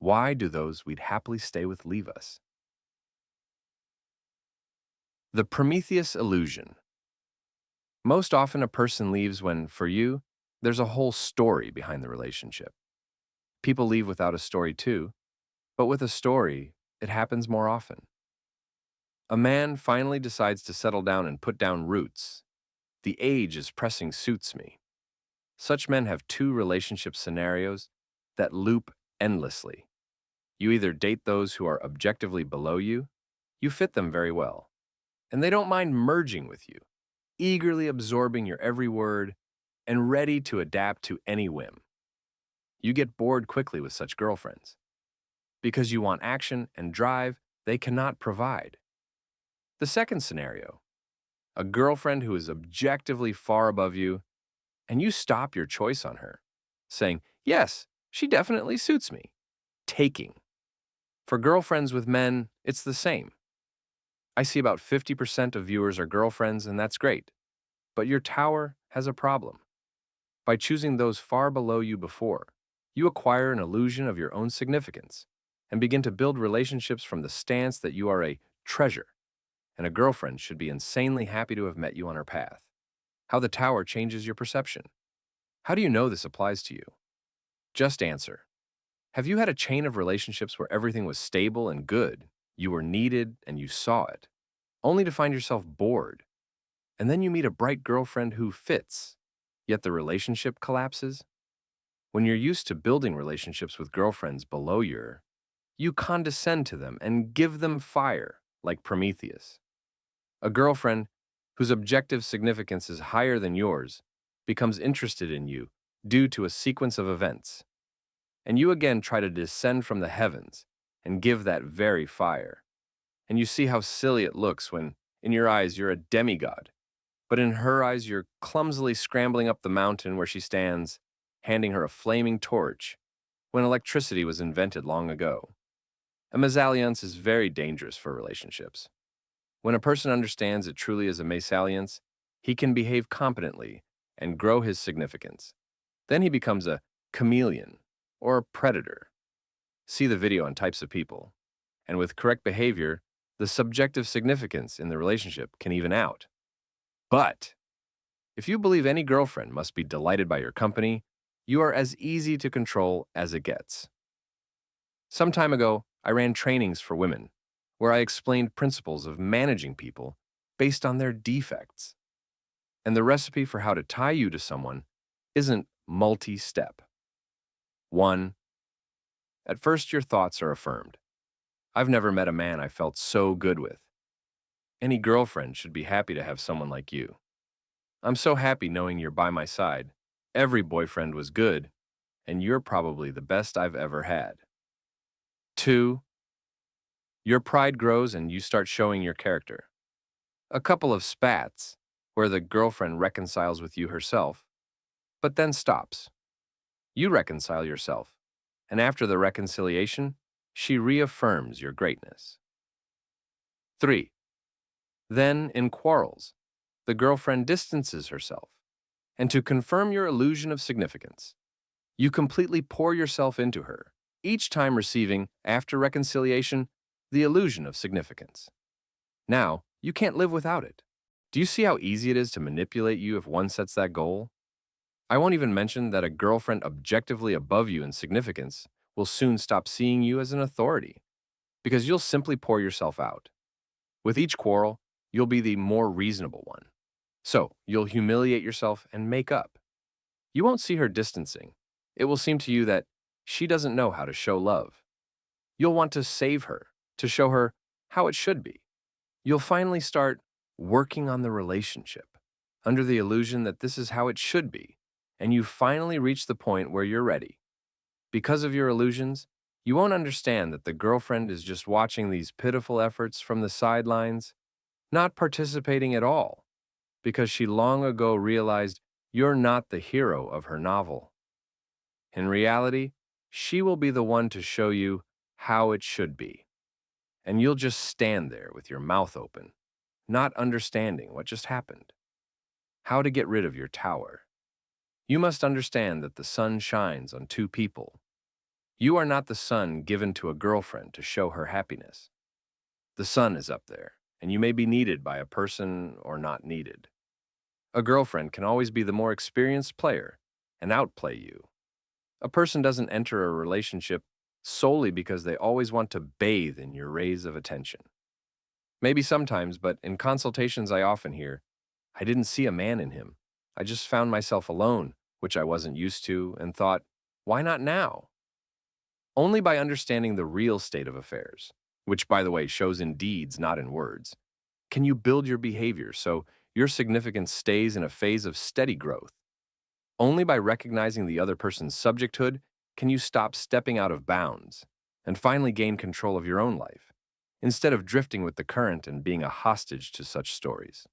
Why do those we'd happily stay with leave us? The Prometheus Illusion. Most often, a person leaves when, for you, there's a whole story behind the relationship. People leave without a story too, but with a story, it happens more often. A man finally decides to settle down and put down roots. The age is pressing suits me. Such men have two relationship scenarios that loop endlessly. You either date those who are objectively below you, you fit them very well, and they don't mind merging with you, eagerly absorbing your every word and ready to adapt to any whim. You get bored quickly with such girlfriends. Because you want action and drive they cannot provide. The second scenario, a girlfriend who is objectively far above you, and you stop your choice on her, saying, yes, she definitely suits me. Taking. For girlfriends with men, it's the same. I see about 50% of viewers are girlfriends, and that's great. But your tower has a problem. By choosing those far below you before, you acquire an illusion of your own significance and begin to build relationships from the stance that you are a treasure, and a girlfriend should be insanely happy to have met you on her path. How the tower changes your perception. How do you know this applies to you? Just answer. Have you had a chain of relationships where everything was stable and good, you were needed and you saw it, only to find yourself bored? And then you meet a bright girlfriend who fits, yet the relationship collapses? When you're used to building relationships with girlfriends below you condescend to them and give them fire, like Prometheus. A girlfriend whose objective significance is higher than yours becomes interested in you due to a sequence of events. And you again try to descend from the heavens and give that very fire. And you see how silly it looks when, in your eyes, you're a demigod, but in her eyes, you're clumsily scrambling up the mountain where she stands, handing her a flaming torch when electricity was invented long ago. A mésalliance is very dangerous for relationships. When a person understands it truly is a mésalliance, he can behave competently and grow his significance. Then he becomes a chameleon or a predator. See the video on types of people. And with correct behavior, the subjective significance in the relationship can even out. But if you believe any girlfriend must be delighted by your company, you are as easy to control as it gets. Some time ago, I ran trainings for women where I explained principles of managing people based on their defects. And the recipe for how to tie you to someone isn't multi-step. 1. At first, your thoughts are affirmed. I've never met a man I felt so good with. Any girlfriend should be happy to have someone like you. I'm so happy knowing you're by my side. Every boyfriend was good, and you're probably the best I've ever had. 2. Your pride grows and you start showing your character. A couple of spats, where the girlfriend reconciles with you herself, but then stops. You reconcile yourself, and after the reconciliation, she reaffirms your greatness. 3. Then, in quarrels, the girlfriend distances herself, and to confirm your illusion of significance, you completely pour yourself into her, each time receiving, after reconciliation, the illusion of significance. Now, you can't live without it. Do you see how easy it is to manipulate you if one sets that goal? I won't even mention that a girlfriend objectively above you in significance will soon stop seeing you as an authority, because you'll simply pour yourself out. With each quarrel, you'll be the more reasonable one. So, you'll humiliate yourself and make up. You won't see her distancing. It will seem to you that she doesn't know how to show love. You'll want to save her, to show her how it should be. You'll finally start working on the relationship, under the illusion that this is how it should be, and you finally reach the point where you're ready. Because of your illusions, you won't understand that the girlfriend is just watching these pitiful efforts from the sidelines, not participating at all, because she long ago realized you're not the hero of her novel. In reality, she will be the one to show you how it should be. And you'll just stand there with your mouth open, not understanding what just happened. How to get rid of your tower. You must understand that the sun shines on two people. You are not the sun given to a girlfriend to show her happiness. The sun is up there, and you may be needed by a person or not needed. A girlfriend can always be the more experienced player and outplay you. A person doesn't enter a relationship solely because they always want to bathe in your rays of attention. Maybe sometimes, but in consultations I often hear, I didn't see a man in him. I just found myself alone, which I wasn't used to, and thought, why not now? Only by understanding the real state of affairs, which, by the way, shows in deeds, not in words, can you build your behavior so your significance stays in a phase of steady growth. Only by recognizing the other person's subjecthood can you stop stepping out of bounds and finally gain control of your own life, instead of drifting with the current and being a hostage to such stories.